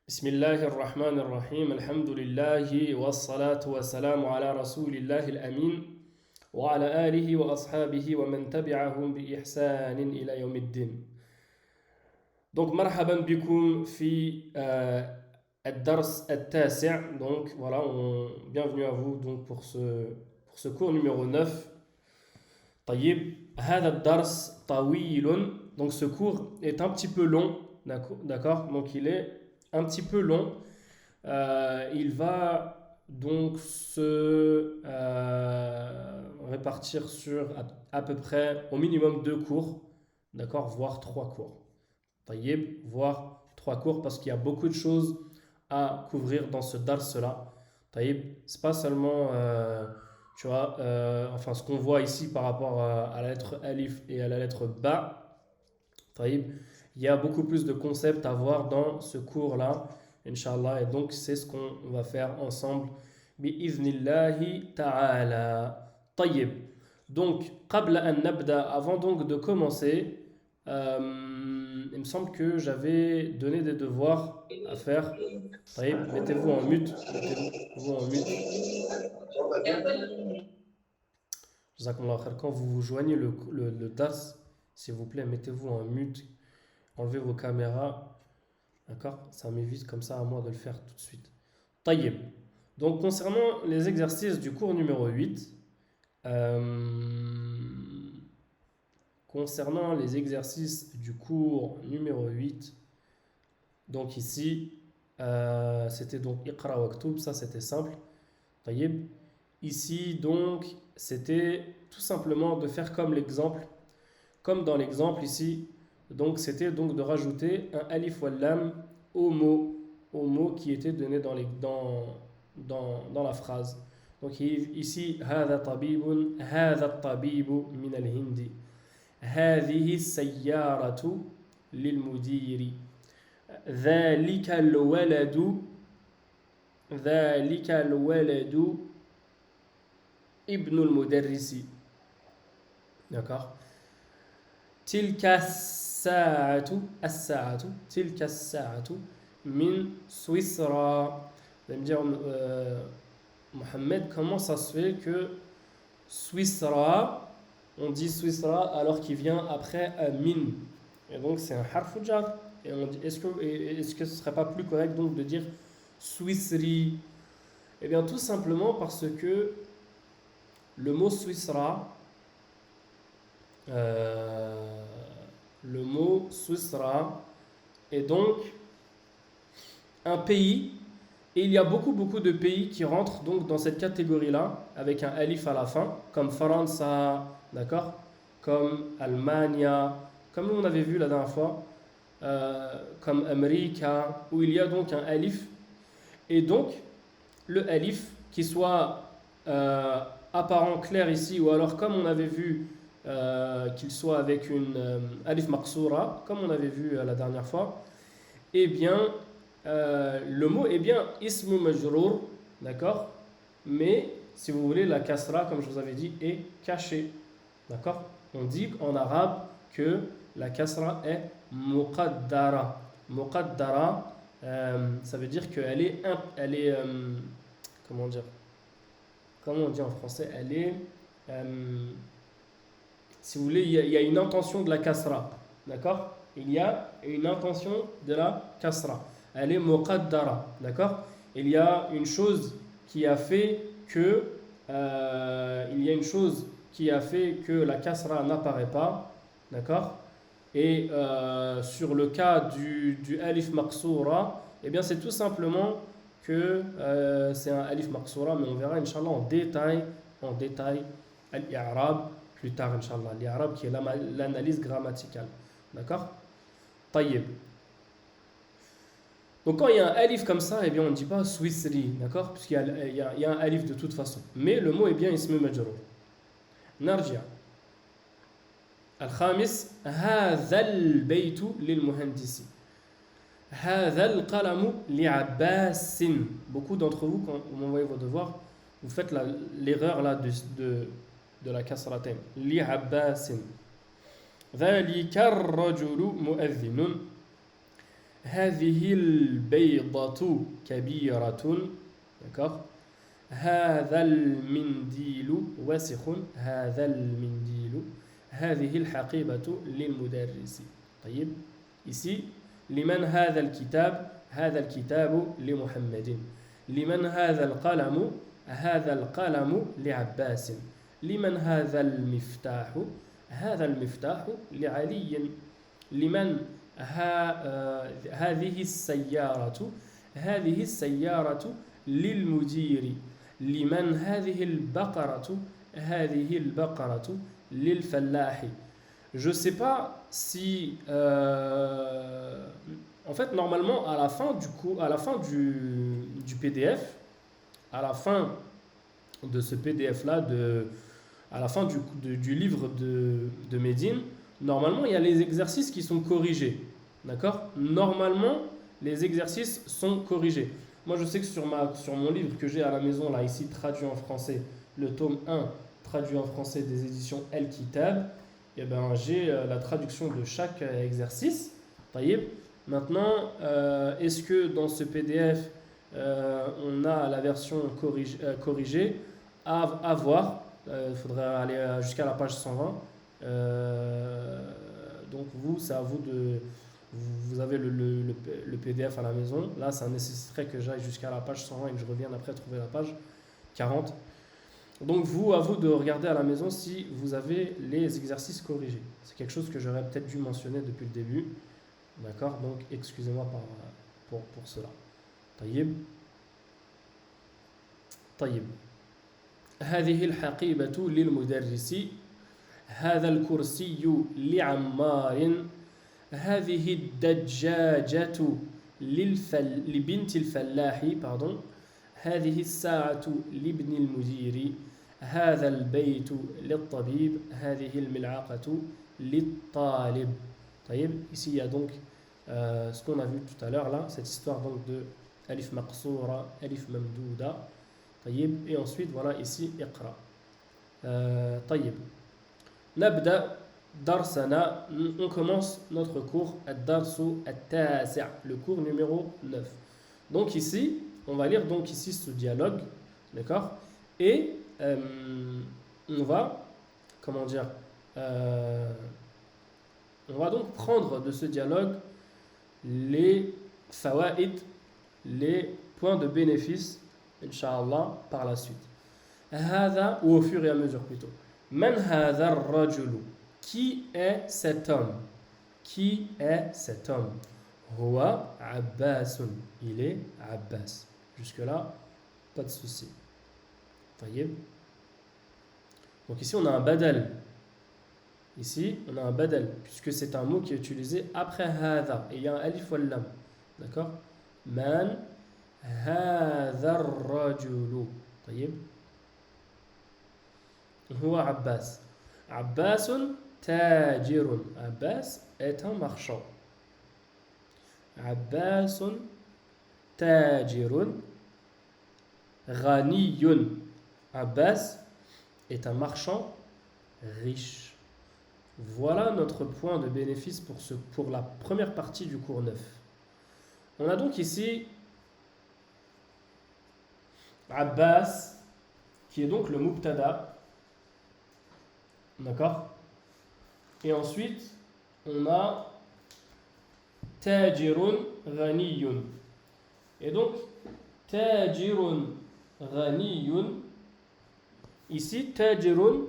بسم الله الرحمن الرحيم الحمد لله والصلاة والسلام على رسول الله الأمين وعلى آله وأصحابه ومن تبعهم بإحسان إلى يوم الدين. Donc مرحبا بكم في الدرس التاسع. Donc voilà, bienvenue à vous donc pour ce cours numéro 9. طيب هذا الدرس طويل. Donc ce cours est un petit peu long, d'accord? Donc il est un petit peu long. Il va donc se répartir sur à peu près au minimum 2 cours, d'accord, voire 3 cours. Taïeb, voire 3 cours parce qu'il y a beaucoup de choses à couvrir dans ce dars-là. Taïeb, c'est pas seulement, tu vois, enfin ce qu'on voit ici par rapport à la lettre alif et à la lettre ba. Taïeb, il y a beaucoup plus de concepts à voir dans ce cours-là. Inch'Allah, et donc c'est ce qu'on va faire ensemble. Bi'iznillahi ta'ala. Tayyib. Donc, qabla an nabda, avant donc de commencer, il me semble que j'avais donné des devoirs à faire. Tayyib, mettez-vous en mute. Mettez-vous en mute. Jazakumullah khair. Quand vous vous joignez le dars, s'il vous plaît, mettez-vous en mute. Enlevez vos caméras. D'accord? Ça m'évite comme ça à moi de le faire tout de suite. Tayyib. Donc, concernant les exercices du cours numéro 8, concernant les exercices du cours numéro 8, donc ici, c'était donc Iqra wa Aktub, ça c'était simple. Tayyib. Ici, donc, c'était tout simplement de faire comme l'exemple, comme dans l'exemple ici. Donc, c'était donc de rajouter un alif wal lam au mot qui était donné dans la phrase. Donc ici, هذا طبيب هذا الطبيب من الهند هذه السيارة للمدير ذلك الولد ذلك الولد ابن المدرس. D'accord? تلك الساعة تلك الساعة من سويسرا. Vous allez me dire, Mohamed, comment ça se fait que Swissra, on dit Swissra alors qu'il vient après min? Et donc c'est un harf jar. Et on dit, est-ce que ce serait pas plus correct donc de dire Swissri? Eh bien tout simplement parce que le mot Swissra, le mot Swissra est donc un pays, et il y a beaucoup de pays qui rentrent donc dans cette catégorie-là avec un alif à la fin, comme Faransa, d'accord, comme Allemagne, comme on avait vu la dernière fois, comme America, où il y a donc un alif. Et donc le alif, qui soit apparent clair ici, ou alors comme on avait vu qu'il soit avec une alif maqsoura, comme on avait vu la dernière fois, eh bien le mot est bien ismu majrour, d'accord, mais si vous voulez, la kasra, comme je vous avais dit, est cachée, d'accord. On dit en arabe que la kasra est muqaddara. Muqaddara, ça veut dire qu'elle est, comment dire, comment on dit en français, elle est, si vous voulez, il y a une intention de la kasra, d'accord, il y a une intention de la kasra. Elle est muqaddara, d'accord? Il y a une chose qui a fait que la kasra n'apparaît pas, d'accord? Et sur le cas du alif maqsoura, eh bien c'est tout simplement que c'est un alif maqsoura, mais on verra inshallah en détail al-i'rab plus tard inshallah, l'i'rab qui est l'analyse grammaticale, d'accord? Tayyib. Donc quand il y a un alif comme ça, eh bien on ne dit pas Swissri, d'accord? Puisqu'il y a un alif de toute façon. Mais le mot est bien ismu majrour. Narjia. Al-Khamis, هذا البيت للمهندس. هذا القلم لعباس. Beaucoup d'entre vous, quand vous m'envoyez vos devoirs, vous faites l'erreur là de la kasratain. لعباس. ذلك الرجل مؤذن. هذه البيضة كبيرة. D'accord. هذا المنديل وسخ. هذا المنديل. هذه الحقيبة للمدرس. طيب. Ici, لمن هذا الكتاب؟ هذا الكتاب لمحمد. لمن هذا القلم؟ هذا القلم لعباس. لمن هذا المفتاح؟ هذا المفتاح لعلي. لمن هذه السيارة؟ هذه السيارة للمدير. لمن هذه البقرة؟ هذه البقرة للفلاح. Je sais pas si en fait normalement à la fin du coup à la fin du PDF, à la fin de ce PDF là à la fin du livre de Médine, normalement il y a les exercices qui sont corrigés. D'accord? Normalement les exercices sont corrigés. Moi je sais que sur mon livre que j'ai à la maison là ici traduit en français, le tome 1 traduit en français des éditions El Kitab, et ben, j'ai la traduction de chaque exercice. Taïb. Maintenant, est-ce que dans ce PDF, on a la version corrigée à voir. Il faudrait aller jusqu'à la page 120. Donc vous, c'est à vous de... Vous avez le PDF à la maison. Là, ça nécessiterait que j'aille jusqu'à la page 120 et que je revienne après trouver la page 40. Donc à vous de regarder à la maison si vous avez les exercices corrigés. C'est quelque chose que j'aurais peut-être dû mentionner depuis le début. D'accord? Donc excusez-moi pour cela. طيب. طيب. هذه الحقيبة للمدرس. هذا الكرسي لعمار. هذه الدجاجة لبنت الفلاح. Pardon. هذه الساعة لابن المدير. هذا البيت للطبيب. هذه الملعقة للطالب. طيب. Ici il y a donc ce qu'on a vu tout à l'heure là, cette histoire donc de alif maqsoura, alif mamdouda. طيب. Et ensuite voilà ici iqra. طيب. نبدأ درسنا. On commence notre cours الدرس التاسع, le cours numéro 9. Donc ici on va lire donc ici ce dialogue, d'accord? Et on va, comment dire, on va donc prendre de ce dialogue les fawaid, les points de bénéfice, Inch'Allah, par la suite. Hada, ou au fur et à mesure plutôt. Man hada rajulu. Qui est cet homme? Qui est cet homme? Huwa Abbasun. Il est Abbas. Jusque-là, pas de souci. Taïeb. Donc ici, on a un badal. Ici, on a un badal, puisque c'est un mot qui est utilisé après hada. Et il y a un alif wal lam. D'accord? Man hada rajulu. Taïeb. Huwa Abbas. Abbasun tajirun. Abbas est un marchand. عباس تاجر غني. Abbas est un marchand riche. Voilà notre point de bénéfice pour la première partie du cours 9. On a donc ici Abbas qui est donc le mubtada. D'accord? Et ensuite on a Tajirun ghaniyun. Et donc, Tajirun ghaniyun. Ici, Tajirun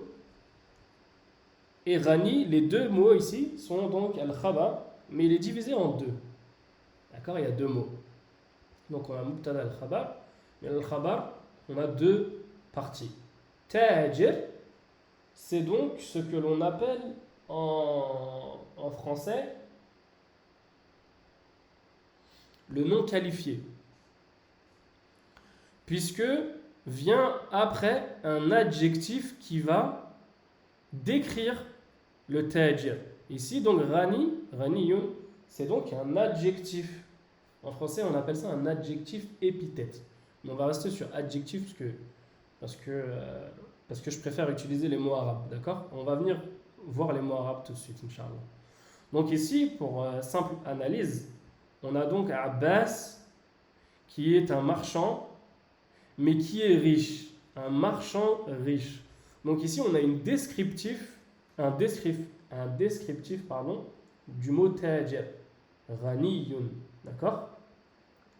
et Ghani, les deux mots ici sont donc al-khabar, mais il est divisé en deux. D'accord? Il y a deux mots. Donc, on a Mubtada al-khabar, mais al-khabar, on a deux parties. Tajir, c'est donc ce que l'on appelle en français le nom qualifié, puisque vient après un adjectif qui va décrire le tajir. Ici, donc, ghaniyun, c'est donc un adjectif. En français, on appelle ça un adjectif épithète. Mais on va rester sur adjectif parce que je préfère utiliser les mots arabes, d'accord? On va venir voir les mots arabes tout de suite, Inch'Allah. Donc ici, pour simple analyse, On a donc Abbas qui est un marchand, mais qui est riche. Un marchand riche. Donc ici, on a un descriptif du mot tajir. Ghaniyun. D'accord?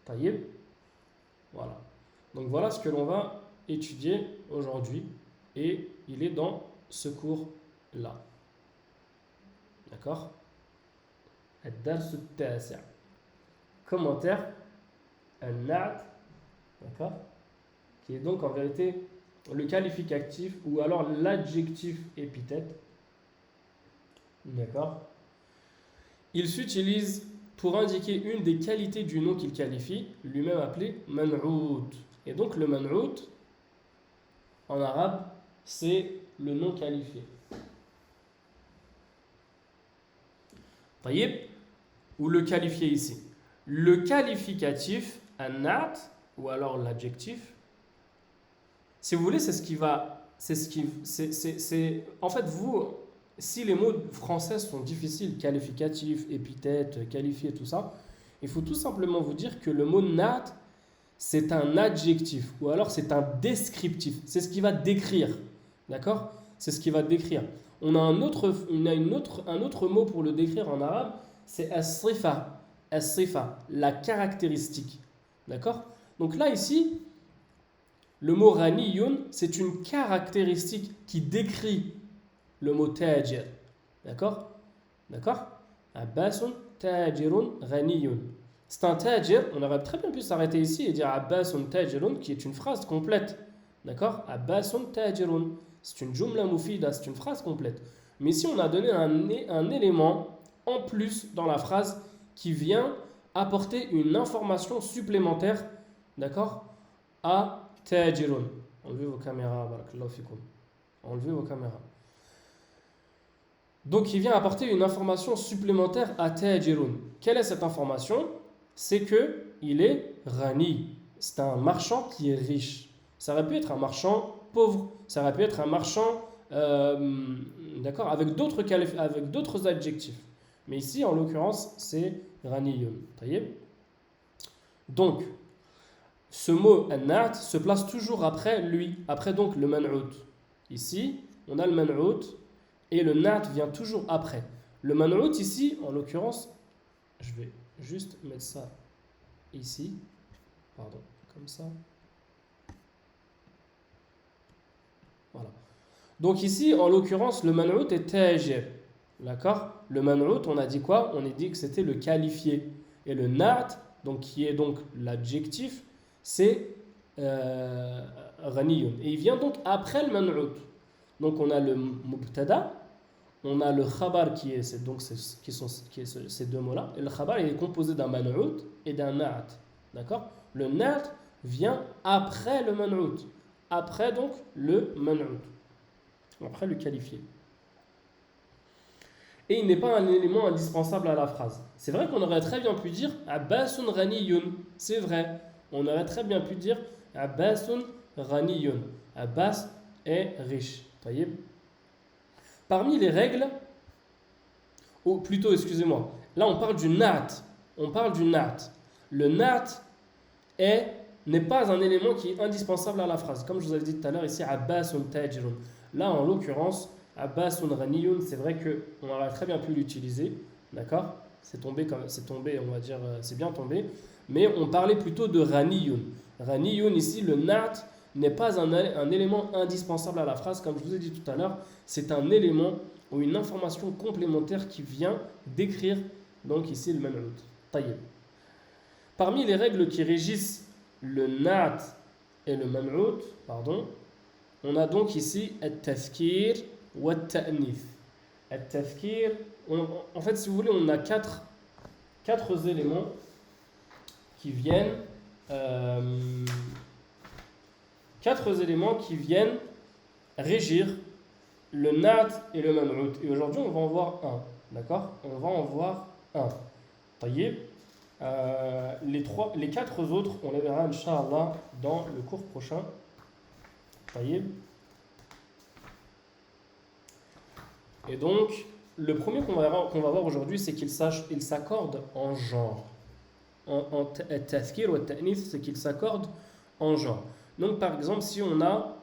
Taïeb. Voilà. Donc voilà ce que l'on va étudier aujourd'hui. Et il est dans ce cours-là. D'accord? Ad-dars at-tasi'. Commentaire. An-na'at. D'accord? Qui est donc en vérité le qualificatif ou alors l'adjectif épithète. D'accord? Il s'utilise pour indiquer une des qualités du nom qu'il qualifie, lui-même appelé man'out. Et donc le man'out, en arabe, c'est le nom qualifié. Taïeb, ou le qualifié ici. Le qualificatif, an-na'at, ou alors l'adjectif, si vous voulez, c'est ce qui va. En fait, vous, si les mots français sont difficiles, qualificatif, épithète, qualifié, tout ça, il faut tout simplement vous dire que le mot nat, c'est un adjectif ou alors c'est un descriptif. C'est ce qui va décrire. D'accord? C'est ce qui va décrire. On a un autre mot pour le décrire en arabe, c'est as-sifa. As-sifa, la caractéristique. D'accord? Donc là, ici, le mot ghaniyun, c'est une caractéristique qui décrit le mot tajir. D'accord? D'accord? Abbasun tajirun ghaniyun. C'est un tajir, on aurait très bien pu s'arrêter ici et dire Abbasun tajirun, qui est une phrase complète. D'accord? Abbasun tajirun. C'est une jumla mufida, c'est une phrase complète. Mais ici, on a donné un élément en plus dans la phrase qui vient apporter une information supplémentaire, d'accord, à tajirun. Enlevez vos caméras, barakallahu fikoum. Enlevez vos caméras. Donc, il vient apporter une information supplémentaire à tajirun. Quelle est cette information? C'est que il est rani. C'est un marchand qui est riche. Ça aurait pu être un marchand pauvre. Ça aurait pu être un marchand, d'accord, avec d'autres adjectifs. Mais ici, en l'occurrence, c'est ghaniyun. Donc, ce mot an-na'at se place toujours après lui, après donc le man'out. Ici, on a le man'out et le na'at vient toujours après. Le man'out ici, en l'occurrence, je vais juste mettre ça ici, pardon, comme ça. Voilà. Donc ici, en l'occurrence, le man'out est tajir. D'accord? Le man'out, on a dit quoi? On a dit que c'était le qualifié. Et le na'at, donc, qui est donc l'adjectif, c'est ghaniyun. Et il vient donc après le man'out. Donc on a le mubtada, on a le khabar qui est ces deux mots-là. Et le khabar il est composé d'un man'out et d'un na'at. D'accord? Le na'at vient après le man'out. Après donc le man'out. Après le qualifié. Et il n'est pas un élément indispensable à la phrase. C'est vrai qu'on aurait très bien pu dire Abbasun ghaniyun. C'est vrai. On aurait très bien pu dire Abbasun ghaniyun. Abbas est riche. Taïeb. Parmi les règles, ou plutôt, excusez-moi, là on parle du na'at. On parle du na'at. Le na'at n'est pas un élément qui est indispensable à la phrase. Comme je vous avais dit tout à l'heure ici, Abbasun tajirun. Là en l'occurrence, Abbasun ghaniyun, c'est vrai qu'on aurait très bien pu l'utiliser. D'accord? C'est tombé, on va dire, c'est bien tombé. Mais on parlait plutôt de ghaniyun. Ghaniyun ici, le na'at n'est pas un élément indispensable à la phrase. Comme je vous ai dit tout à l'heure, c'est un élément ou une information complémentaire qui vient décrire donc ici le man'out. Taïeb. Parmi les règles qui régissent le na'at et le man'out, on a donc ici at-tazkir wa at-ta'nith. At-tazkir, en fait, si vous voulez, on a quatre éléments qui viennent régir le na'at et le man'out. Et aujourd'hui, on va en voir un. D'accord? On va en voir un. Taïeb. Les quatre autres, on les verra, Inch'Allah, dans le cours prochain. Taïeb. Et donc, le premier qu'on va voir aujourd'hui, c'est qu'il s'accorde en genre. en tathkir ou ta'nith, c'est qu'ils s'accordent en genre. Donc par exemple, si on a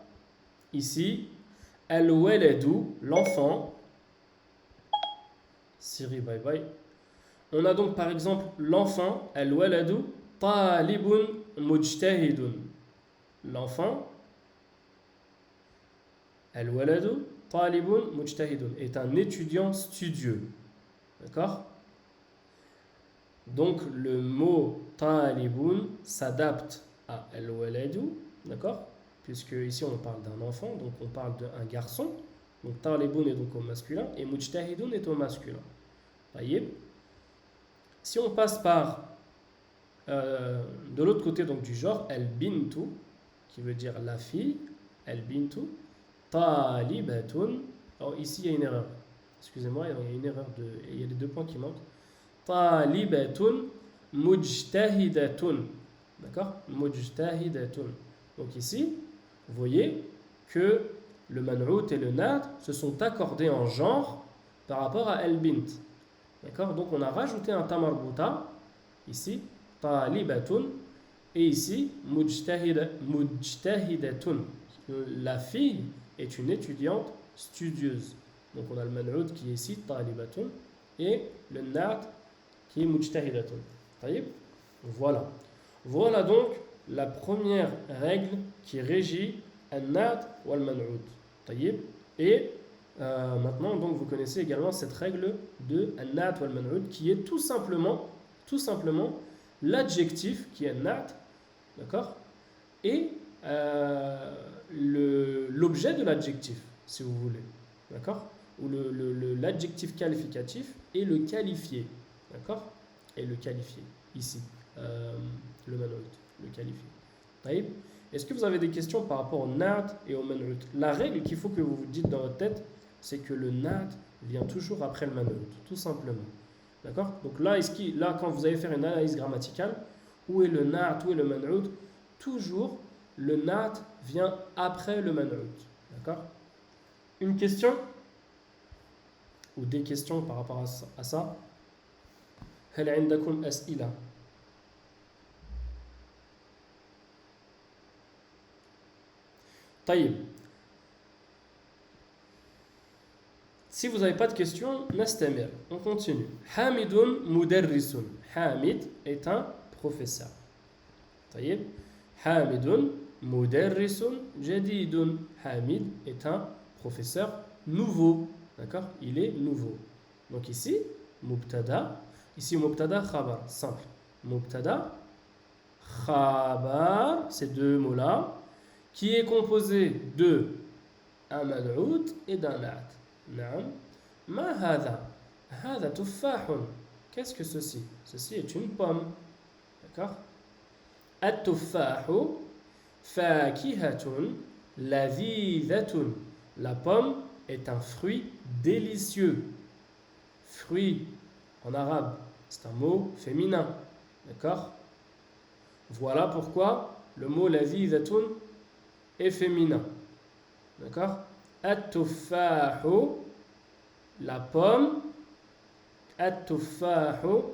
ici al-waladu, l'enfant, Siri, bye bye. On a donc par exemple l'enfant, al-waladu, talibun mujtahidun. L'enfant, al-waladu, talibun mujtahidun, est un étudiant studieux. D'accord? Donc le mot talibun s'adapte à al-waladu, d'accord? Puisque ici on parle d'un enfant, donc on parle d'un garçon. Donc talibun est donc au masculin et mujtahidun est au masculin. Voyez? Si on passe par de l'autre côté donc du genre al-bintu, qui veut dire la fille, al-bintu, talibatun. Alors ici il y a une erreur. Excusez-moi, il y a une erreur il y a les 2 points qui manquent. Talibatun mujtahidatun. D'accord? Mujtahidatun. Donc ici, vous voyez que le man'out et le nad se sont accordés en genre par rapport à al-bint. D'accord? Donc on a rajouté un tamarbuta ici, talibatun, et ici mujtahidatun. La fille est une étudiante studieuse. Donc on a le man'out qui est ici talibatun et le nad qui est mujtahidatun. Voilà. Voilà donc la première règle qui régit al-nad ou al-man'out. Et maintenant, donc, vous connaissez également cette règle de al-nad ou al-man'out qui est tout simplement l'adjectif qui est al-nad, d'accord, et l'objet de l'adjectif, si vous voulez, d'accord, ou l'adjectif qualificatif et le qualifié, d'accord, et le qualifié, ici, le man'out, le qualifié. Est-ce que vous avez des questions par rapport au nad et au man'out? La règle qu'il faut que vous vous dites dans votre tête, c'est que le nad vient toujours après le man'out, tout simplement. D'accord? Donc là, quand vous allez faire une analyse grammaticale, où est le nad, où est le man'out? Toujours, le nad vient après le man'out. D'accord? Une question? Ou des questions par rapport à ça? هل عندكم أسئلة؟ طيب. Si vous n'avez pas de questions, nastamir. On continue. Hamidun mudarrisun. Hamid est un professeur. طيب. Hamidun mudarrisun jadidun. Hamid est un professeur nouveau. D'accord? Il est nouveau. Donc ici, mubtada. Ici, mubtada, khabar. Simple. Mubtada, khabar, ces 2 mots-là, qui est composé de un man'out et d'un nad. Naam. Ma hada? Hada tuffahun. Qu'est-ce que ceci? Ceci est une pomme. D'accord? At-tuffahu fakihatun ladhidatun. La pomme est un fruit délicieux. Fruit, en arabe, c'est un mot féminin. D'accord? Voilà pourquoi le mot ladhidatun est féminin. D'accord? At-tuffahu, la pomme. At-tuffahu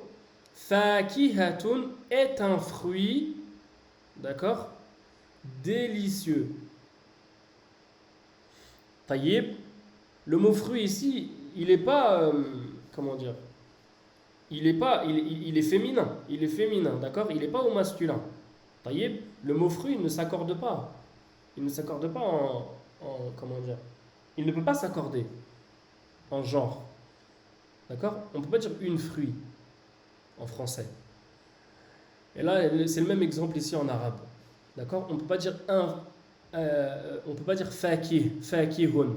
fakihatun est un fruit. D'accord? Délicieux. Taïeb. Le mot fruit ici, il n'est pas, comment dire, il est féminin. Il est féminin, d'accord? Il n'est pas au masculin. Taïeb. Le mot fruit ne s'accorde pas. Il ne s'accorde pas comment dire, il ne peut pas s'accorder en genre. D'accord? On ne peut pas dire une fruit en français. Et là, c'est le même exemple ici en arabe. D'accord? On ne peut pas dire on peut pas dire fakihun.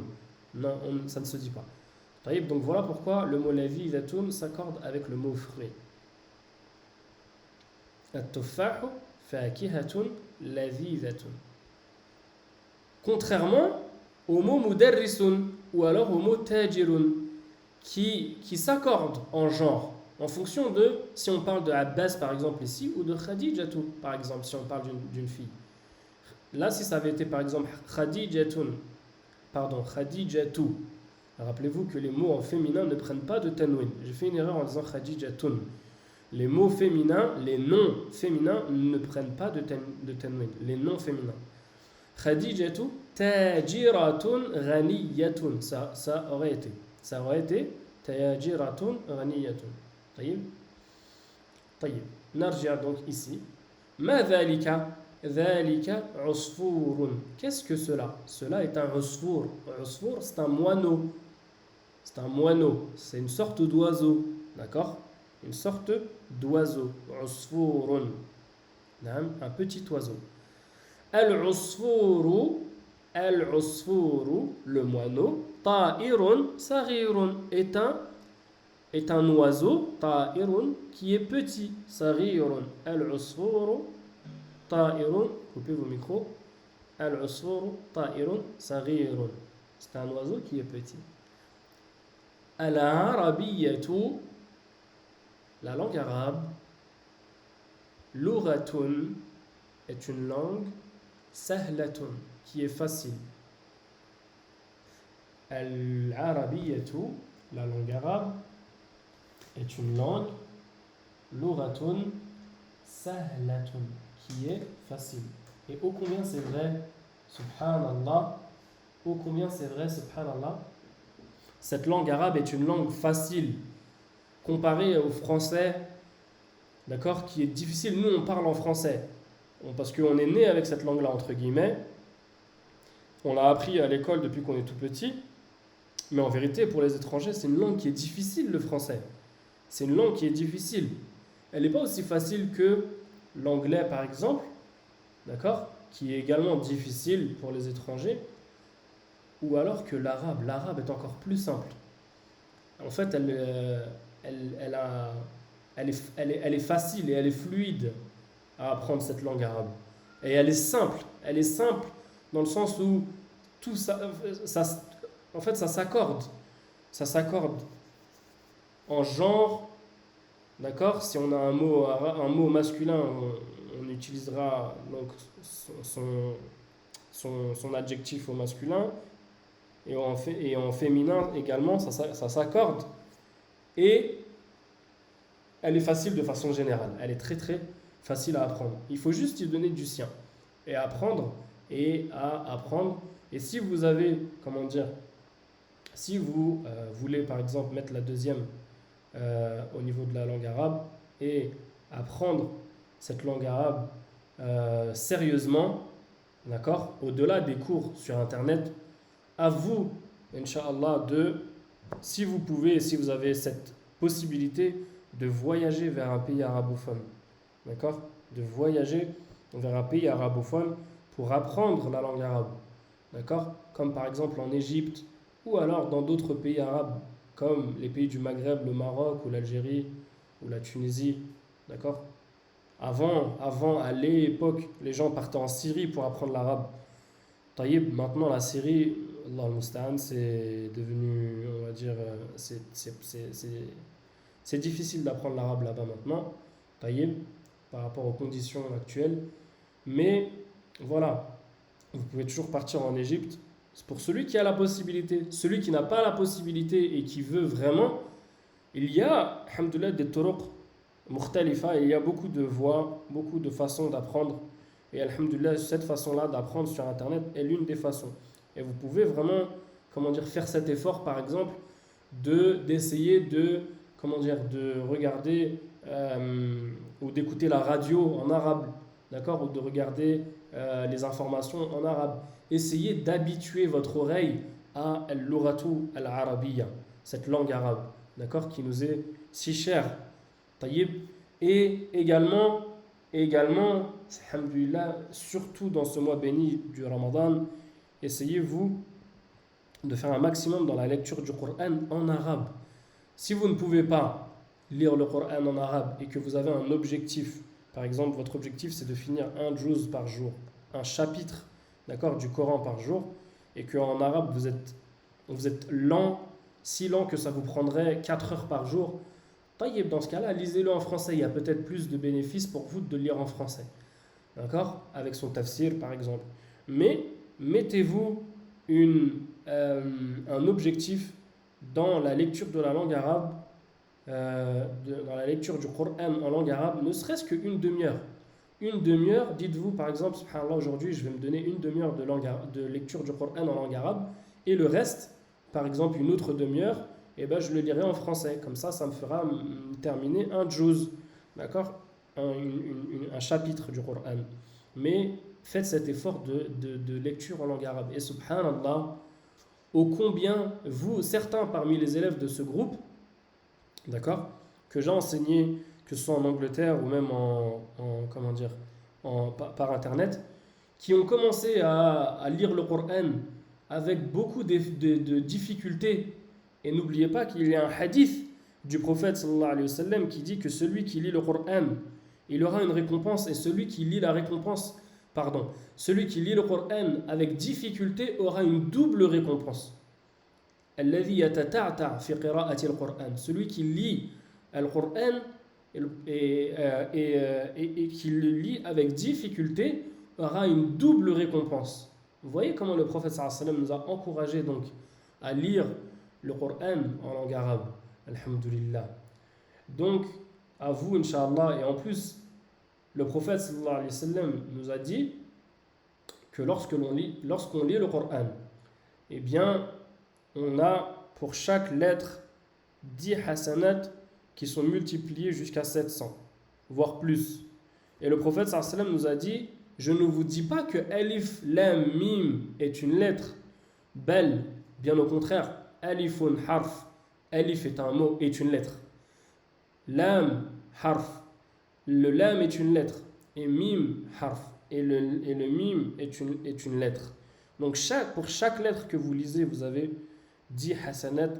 Non, ça ne se dit pas. Donc voilà pourquoi le mot ladhidatun s'accorde avec le mot fruit. At-tuffahu fakihatun ladhidatun. Contrairement au mot mudarrisun ou alors au mot tajirun qui s'accordent en genre en fonction de si on parle de Abbas par exemple ici ou de Khadijatu par exemple si on parle d'une fille. Là si ça avait été par exemple Khadijatu, rappelez-vous que les mots en féminin ne prennent pas de tanwin. J'ai fait une erreur en disant Khadijatun. Les mots féminins, les noms féminins ne prennent pas de tanwin. Les noms féminins. Khadijatu tajiratun ghaniyatun. Ça aurait été. Ça aurait été tajiratun ghaniyatun. طيب طيب نرجع donc ici. ما ذلك ذلك عصفور. Qu'est-ce que cela? Cela est un عصفور. عصفور, c'est un moineau. C'est un moineau. C'est une sorte d'oiseau. D'accord? Une sorte d'oiseau. عصفور. Un petit oiseau. العصفور العصفور, le moineau. طائر صغير est un oiseau. طائر qui est petit. صغير. العصفور طائر. Coupez vos micros. العصفور طائر صغير. C'est un oiseau qui est petit. العربية, la langue arabe. لغة est une langue. سهلة, qui est facile. العربية, la langue arabe, est une langue. لغة سهلة, qui est facile. Et ô combien c'est vrai, subhanallah, ô combien c'est vrai, subhanallah, cette langue arabe est une langue facile comparée au français, d'accord, qui est difficile. Nous, on parle en français parce qu'on est né avec cette langue-là, entre guillemets. On l'a appris à l'école depuis qu'on est tout petit. Mais en vérité, pour les étrangers, c'est une langue qui est difficile, le français. C'est une langue qui est difficile. Elle n'est pas aussi facile que l'anglais, par exemple, d'accord, qui est également difficile pour les étrangers, ou alors que l'arabe. L'arabe est encore plus simple. En fait, elle est facile et elle est fluide à apprendre cette langue arabe. Et elle est simple. Elle est simple dans le sens où tout ça, en fait, ça s'accorde. Ça s'accorde en genre, d'accord? Si on a un mot masculin, on utilisera donc son adjectif au masculin. Et en féminin également, ça s'accorde. Et elle est facile de façon générale. Elle est très très facile à apprendre. Il faut juste y donner du sien. Et apprendre et à apprendre. Et si vous avez, comment dire, si vous voulez par exemple mettre la deuxième au niveau de la langue arabe et apprendre cette langue arabe sérieusement, d'accord, au-delà des cours sur internet, à vous, Inch'Allah, si vous pouvez, si vous avez cette possibilité de voyager vers un pays arabophone, d'accord, de voyager vers un pays arabophone pour apprendre la langue arabe, d'accord, comme par exemple en Égypte ou alors dans d'autres pays arabes comme les pays du Maghreb, le Maroc ou l'Algérie ou la Tunisie, d'accord. Avant, à l'époque, les gens partaient en Syrie pour apprendre l'arabe. Taïb, maintenant la Syrie, Allah al-Musta'an, c'est devenu, on va dire, c'est difficile d'apprendre l'arabe là-bas maintenant, taïb, par rapport aux conditions actuelles. Mais voilà, vous pouvez toujours partir en Égypte. C'est pour celui qui a la possibilité. Celui qui n'a pas la possibilité et qui veut vraiment, il y a, alhamdoulilah, des turuq mukhtalifa, il y a beaucoup de voies, beaucoup de façons d'apprendre. Et alhamdoulilah, cette façon-là d'apprendre sur Internet est l'une des façons. Et vous pouvez vraiment, comment dire, faire cet effort, par exemple, d'essayer de regarder ou d'écouter la radio en arabe, d'accord, ou de regarder les informations en arabe. Essayez d'habituer votre oreille à al-lugatu al-arabiyya, cette langue arabe, d'accord, qui nous est si chère. Taïb. Et également, alhamdoulilah, surtout dans ce mois béni du Ramadan, essayez-vous de faire un maximum dans la lecture du Coran en arabe. Si vous ne pouvez pas lire le Coran en arabe et que vous avez un objectif, par exemple, votre objectif c'est de finir un juz par jour, un chapitre, d'accord, du Coran par jour, et qu'en arabe vous êtes lent, si lent que ça vous prendrait 4 heures par jour, taïeb, dans ce cas-là, lisez-le en français. Il y a peut-être plus de bénéfices pour vous de le lire en français, d'accord, avec son tafsir par exemple. Mais mettez-vous un objectif dans la lecture de la langue arabe dans la lecture du Coran en langue arabe, ne serait-ce qu'une demi-heure. Une demi-heure, dites-vous par exemple, subhanallah, aujourd'hui je vais me donner une demi-heure de lecture du Coran en langue arabe, et le reste, par exemple une autre demi-heure, et ben, je le lirai en français. Comme ça me fera terminer un juz, d'accord, un chapitre du Coran. Mais faites cet effort de lecture en langue arabe. Et subhanallah, ô combien vous, certains parmi les élèves de ce groupe, d'accord, que j'ai enseigné, que ce soit en Angleterre ou même comment dire, par internet, qui ont commencé à lire le Coran avec beaucoup de difficultés. Et n'oubliez pas qu'il y a un hadith du prophète sallallahu alayhi wa sallam qui dit que celui qui lit le Coran, il aura une récompense, et celui qui lit celui qui lit le Coran avec difficulté aura une double récompense. Alladhi yatata'ta fi qira'ati al-Qur'an. Celui qui lit le Coran et qui le lit avec difficulté aura une double récompense. Vous voyez comment le prophète sallallahu alayhi wa sallam nous a encouragé donc à lire le Coran en langue arabe. Alhamdulillah. Donc, à vous, Inch'Allah. Et en plus, le prophète sallallahu alayhi wa sallam nous a dit que lorsqu'on lit le Coran, eh bien, on a pour chaque lettre 10 hasanat qui sont multipliés jusqu'à 700, voire plus. Et le prophète sallallahu alayhi wa sallam nous a dit: je ne vous dis pas que Alif, Lam, Mim est une lettre belle, bien au contraire. Alifun harf, Alif est un mot, est une lettre. Lam harf, le Lam est une lettre. Et Mim harf, et le Mim est une lettre. Donc pour chaque lettre que vous lisez, vous avez 10 hasanat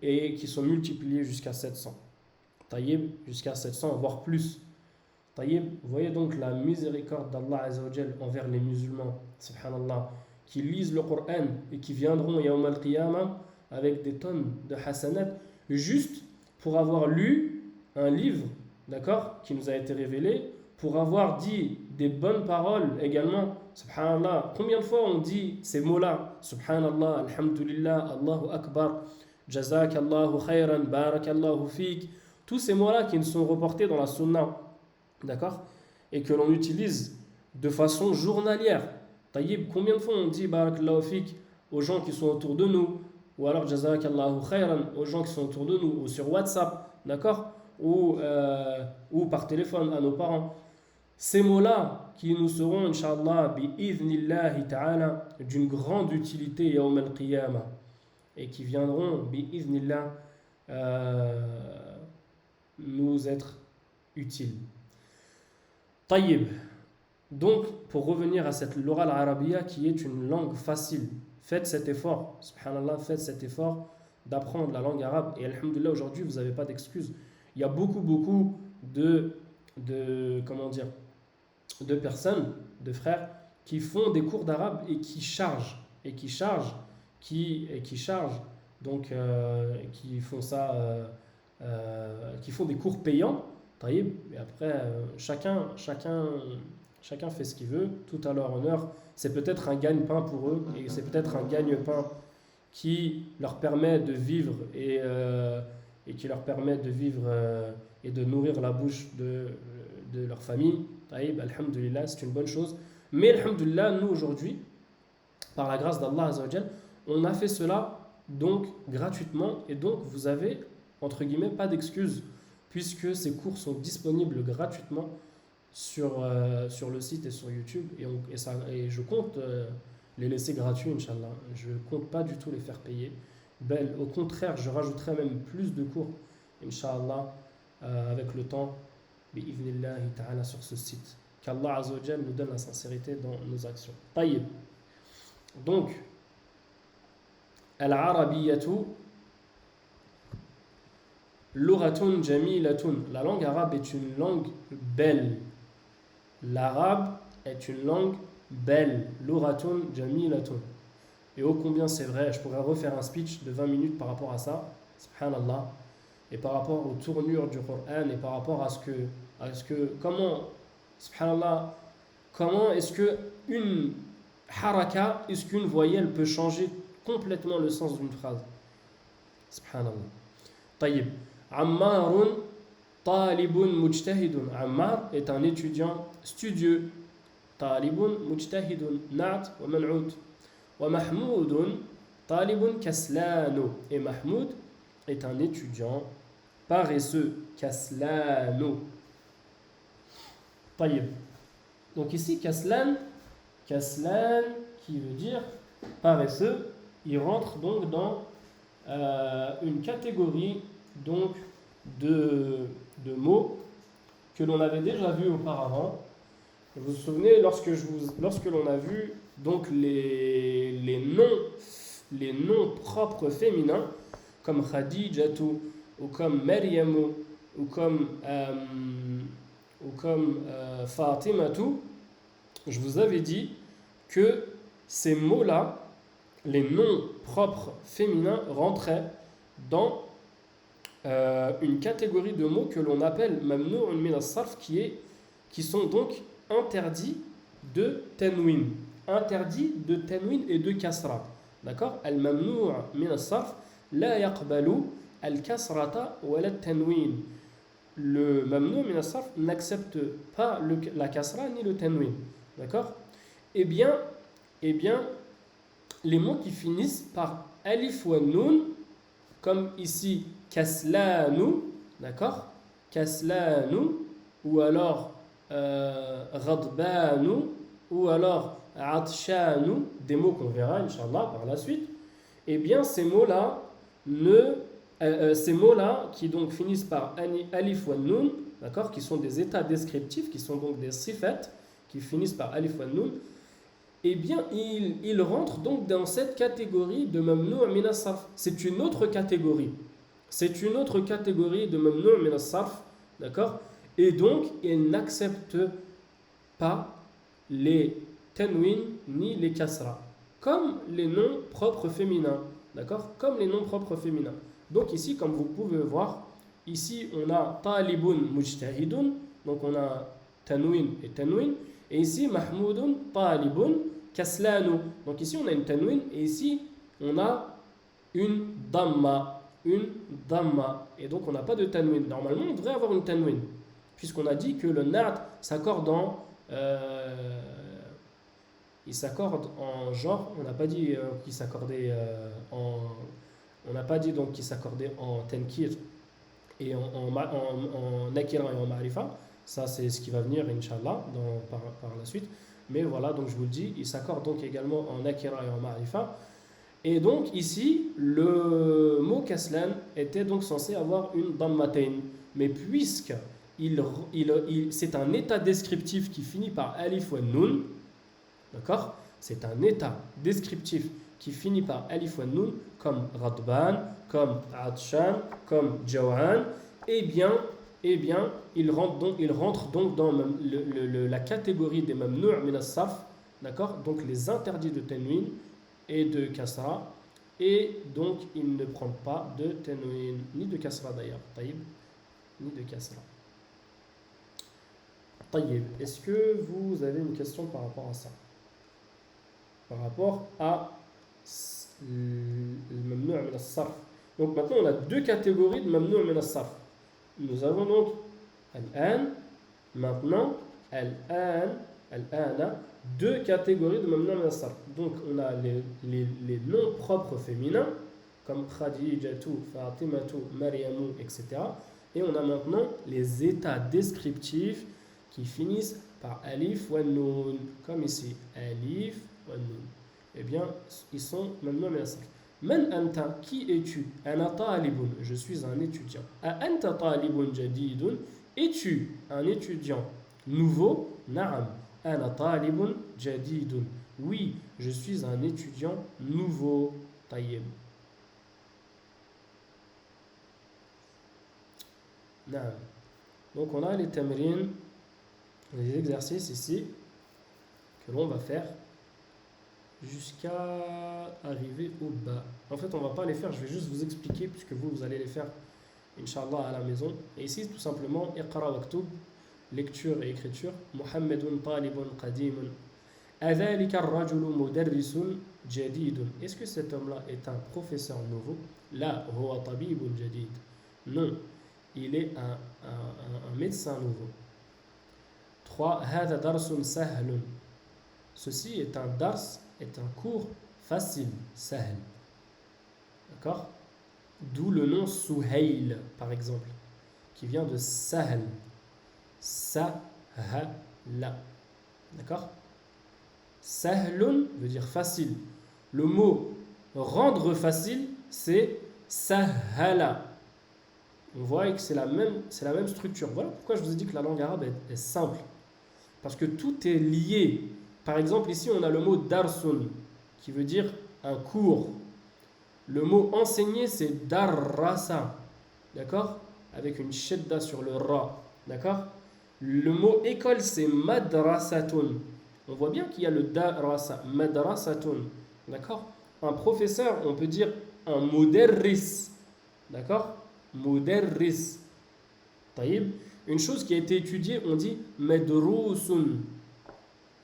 et qui sont multipliés jusqu'à 700. Taïb, jusqu'à 700, voire plus. Taïb, vous voyez donc la miséricorde d'Allah Azza wa Jal envers les musulmans, subhanallah, qui lisent le Coran et qui viendront Yawm al-Qiyamah avec des tonnes de hasanat juste pour avoir lu un livre, d'accord, qui nous a été révélé, pour avoir dit des bonnes paroles également. Subhanallah, combien de fois on dit ces mots-là? Subhanallah, alhamdulillah, Allahu Akbar, Jazakallahu khayran, Barakallahu fik. Tous ces mots-là qui nous sont reportés dans la sunna, d'accord, et que l'on utilise de façon journalière. Taïb, combien de fois on dit Barakallahu fik aux gens qui sont autour de nous, ou alors Jazakallahu khayran aux gens qui sont autour de nous, ou sur WhatsApp, d'accord, ou par téléphone à nos parents. Ces mots-là qui nous seront, Inch'Allah, bi'idhnillahi ta'ala, d'une grande utilité yawm al-qiyamah, et qui viendront, bi'idhnillah, nous être utiles. Tayyib. Donc, pour revenir à cette l'oral arabiya qui est une langue facile, faites cet effort, subhanallah, faites cet effort d'apprendre la langue arabe. Et alhamdulillah, aujourd'hui, vous n'avez pas d'excuses. Il y a beaucoup comment dire, de personnes, de frères, qui font des cours d'arabe et qui chargent, donc qui font ça, qui font des cours payants, taïb, et après chacun fait ce qu'il veut, tout à leur honneur. C'est peut-être un gagne-pain pour eux, et c'est peut-être un gagne-pain qui leur permet de vivre et qui leur permet de vivre et de nourrir la bouche de leur famille. Taïb, alhamdulillah, c'est une bonne chose. Mais alhamdulillah, nous aujourd'hui, par la grâce d'Allah Azza wa Jal, on a fait cela donc gratuitement, et donc vous avez entre guillemets pas d'excuses, puisque ces cours sont disponibles gratuitement sur le site et sur YouTube, et je compte les laisser gratuits, Inch'Allah. Je compte pas du tout les faire payer. Au contraire, je rajouterai même plus de cours, Inch'Allah, avec le temps, bi'idhnillahi ta'ala, sur ce site. Qu'Allah Azza wa Jal nous donne la sincérité dans nos actions. Taïb. Donc, al-arabiyyatu lughatun jamilatun. La langue arabe est une langue belle. L'arabe est une langue belle. Lughatun jamilatun. Et ô combien c'est vrai, je pourrais refaire un speech de 20 minutes par rapport à ça, subhanallah, et par rapport aux tournures du Coran, et par rapport à ce que comment, subhanallah, comment est-ce que une haraka, est-ce qu'une voyelle peut changer complètement le sens d'une phrase. Subhanallah. Taïb. Ammarun talibun mujtahidun. Ammar est un étudiant studieux. Talibun mujtahidun. Na'at wa man'out. Wa Mahmoudun talibun kaslanu. Et Mahmoud est un étudiant paresseux. Kaslanu. Taïb. Donc ici, kaslan qui veut dire paresseux, il rentre donc dans une catégorie donc de mots que l'on avait déjà vu auparavant. Vous vous souvenez lorsque l'on a vu donc les noms propres féminins comme Khadijatu ou comme Maryamu ou comme Fatimatu, je vous avais dit que ces mots-là, les noms propres féminins, rentraient dans une catégorie de mots que l'on appelle mamnu'un min as-sarf, qui sont donc interdits de tanwin. Interdits de tanwin et de kasra. D'accord? Al-mamnu' min as-sarf la yaqbalu al-kasrata wa la tanwin. Le mamnu' min as-sarf n'accepte pas la kasra ni le tanwin. D'accord? Eh bien, les mots qui finissent par alif wa nun, comme ici kaslanu, d'accord? Kaslanu, ou alors ghadbanu, ou alors atshanu, des mots qu'on verra, Inch'Allah, par la suite. Eh bien, ces mots-là qui donc finissent par alif wa nun, d'accord, qui sont des états descriptifs, qui sont donc des sifat, qui finissent par alif wa nun, eh bien, ils rentrent donc dans cette catégorie de mamnu' min as-sarf. C'est une autre catégorie. C'est une autre catégorie de mamnu' min as-sarf, d'accord? Et donc, ils n'acceptent pas les tanwin ni les kasra, comme les noms propres féminins, d'accord? Comme les noms propres féminins. Donc ici, comme vous pouvez voir, ici on a talibun mujtahidun, donc on a tanwin et tanwin, et ici mahmoudun talibun kaslanu. Donc ici on a une tanwin et ici on a une damma, et donc on n'a pas de tanwin. Normalement on devrait avoir une tanwin, puisqu'on a dit que le na'at s'accorde il s'accorde en genre. On n'a pas dit qu'il s'accordait on n'a pas dit donc qu'il s'accordait en tenkir et en nakira et en ma'rifa. Ça c'est ce qui va venir Inch'Allah par la suite. Mais voilà, donc je vous le dis, il s'accorde donc également en nakira et en ma'rifa. Et donc ici, le mot kaslan était donc censé avoir une dammatain. Mais puisque c'est un état descriptif qui finit par alif wa nun, d'accord? C'est un état descriptif qui finit par alif wa nun, comme Radban, comme Atshan, comme Jawan, eh bien, il rentre donc dans la catégorie des mamnu' min as-sarf, d'accord? Donc les interdits de tanwin et de kasra, et donc il ne prend pas de tanwin, ni de kasra d'ailleurs, taïb, ni de kasra. Taïb, est-ce que vous avez une question par rapport à ça? Par rapport à le mamnu' min as-sarf. Donc maintenant on a deux catégories de mamnu' min as-sarf. Nous avons donc al-an, maintenant al-ana, deux catégories de mamnu' min as-sarf. Donc on a les noms propres féminins comme Khadijatu, Fatimatu, Maryamu, etc. Et on a maintenant les états descriptifs qui finissent par alif wa nun, comme ici, alif wa nun. Eh bien, ils sont mamnu' min as-sarf. Man anta, qui es-tu? Ana talibun, je suis un étudiant. A anta talibun jadidun, es-tu un étudiant nouveau? Na'am, ana talibun jadidun. Oui, je suis un étudiant nouveau. Tayyib. Na'am. Donc on a les tamrin, les exercices ici que l'on va faire jusqu'à arriver au bas. En fait, on va pas les faire, je vais juste vous expliquer puisque vous allez les faire, Inch'Allah, à la maison. Et ici, tout simplement, Iqra waktub, lecture et écriture. Muhammadun talibun qadimun. Adhalika ar-rajulu mudarrisun jadidun. Est-ce que cet homme-là est un professeur nouveau? La huwa tabibun jadid. Non, il est un médecin nouveau. 3. هذا درس سهل. Ceci est un dars, est un cours facile, sahl. D'accord? D'où le nom Suhail, par exemple, qui vient de sahl. Sahala. D'accord? Sahlun veut dire facile. Le mot rendre facile, c'est sahala. On voit que c'est la même structure. Voilà pourquoi je vous ai dit que la langue arabe est simple. Parce que tout est lié. Par exemple, ici, on a le mot darsun, qui veut dire un cours. Le mot enseigner, c'est darrasa. D'accord? Avec une shedda sur le ra. D'accord? Le mot école, c'est madrasatun. On voit bien qu'il y a le darasa, madrasatun. D'accord? Un professeur, on peut dire un muderris. D'accord? Muderris. Taïb. Une chose qui a été étudiée, on dit medrousun.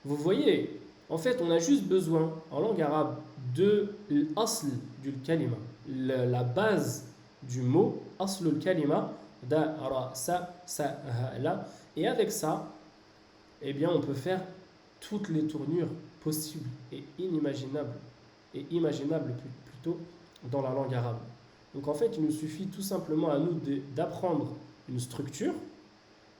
Vous voyez, en fait, on a juste besoin, en langue arabe, de l'asl du kalima. La base du mot, asl kalima, da, ra, sa, la. Et avec ça, eh bien, on peut faire toutes les tournures possibles et inimaginables plutôt dans la langue arabe. Donc en fait, il nous suffit tout simplement à nous d'apprendre une structure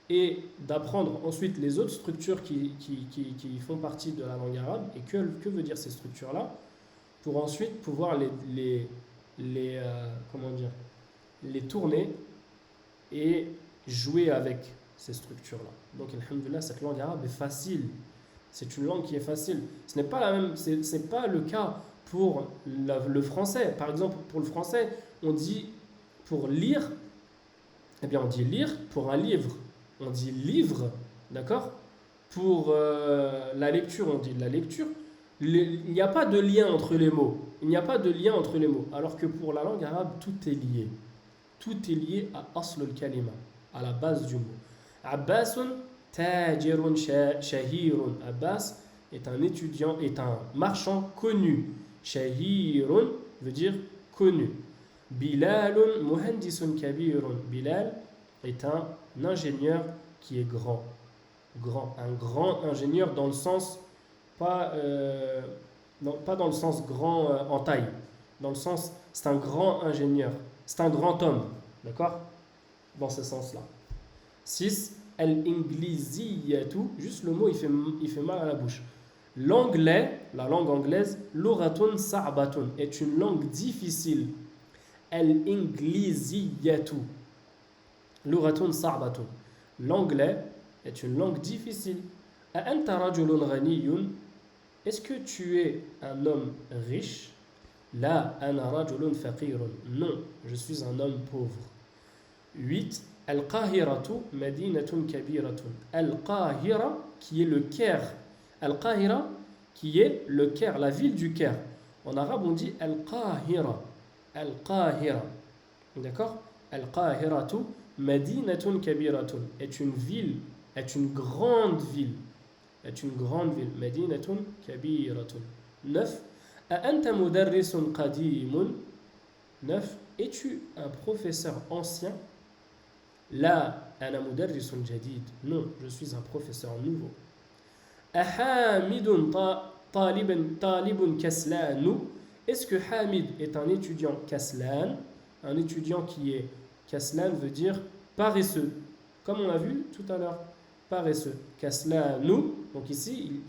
et d'apprendre ensuite les autres structures qui font partie de la langue arabe. Et que veut dire ces structures-là? Pour ensuite pouvoir les tourner et jouer avec ces structures-là. Donc, alhamdoulilah, cette langue arabe est facile. C'est une langue qui est facile. Ce n'est pas le cas pour le français. Par exemple, pour le français, on dit pour lire, eh bien, on dit lire pour un livre. On dit livre, d'accord? Pour la lecture, on dit la lecture. Il n'y a pas de lien entre les mots. Il n'y a pas de lien entre les mots. Alors que pour la langue arabe, tout est lié. Tout est lié à asl al-kalima, à la base du mot. Abbasun tajirun shahirun. Abbas est un étudiant, est un marchand connu. Shahirun veut dire connu. Bilalun muhandisun kabirun. Bilal est un ingénieur qui est grand. Un grand ingénieur dans le sens, pas dans le sens grand en taille. Dans le sens, c'est un grand ingénieur. C'est un grand homme. D'accord? Dans ce sens-là. 6. Al-ingliziyatu. Juste le mot, il fait mal à la bouche. L'anglais, la langue anglaise, luratun sa'batun, est une langue difficile. Al-ingliziyatu. Luratun sa'batun. L'anglais est une langue difficile. A'anta rajulun ghaniyun. Est-ce que tu es un homme riche? La ana rajulun faqirun. Non, je suis un homme pauvre. 8. Al-Qahiratu madinatun kabiratun. Al-Qahira, qui est le Caire. Al-Qahira, qui est le Caire, la ville du Caire. En arabe, on dit Al-Qahira. Al-Qahira. D'accord? Al-Qahiratu madinatun kabiratun. Est une ville, est une grande ville. Est une grande ville. Madinatun kabiratun. 9. A'anta mudarrisun qadimun. 9. Es-tu un professeur ancien? La ana mudarrisun jadid. Non, je suis un professeur nouveau. Ahamidun talibun kaslanu. Est-ce que Hamid est un étudiant kaslan? Un étudiant qui est kaslan veut dire paresseux. Comme on l'a vu tout à l'heure. Paresseux. Kaslanu. Donc ici,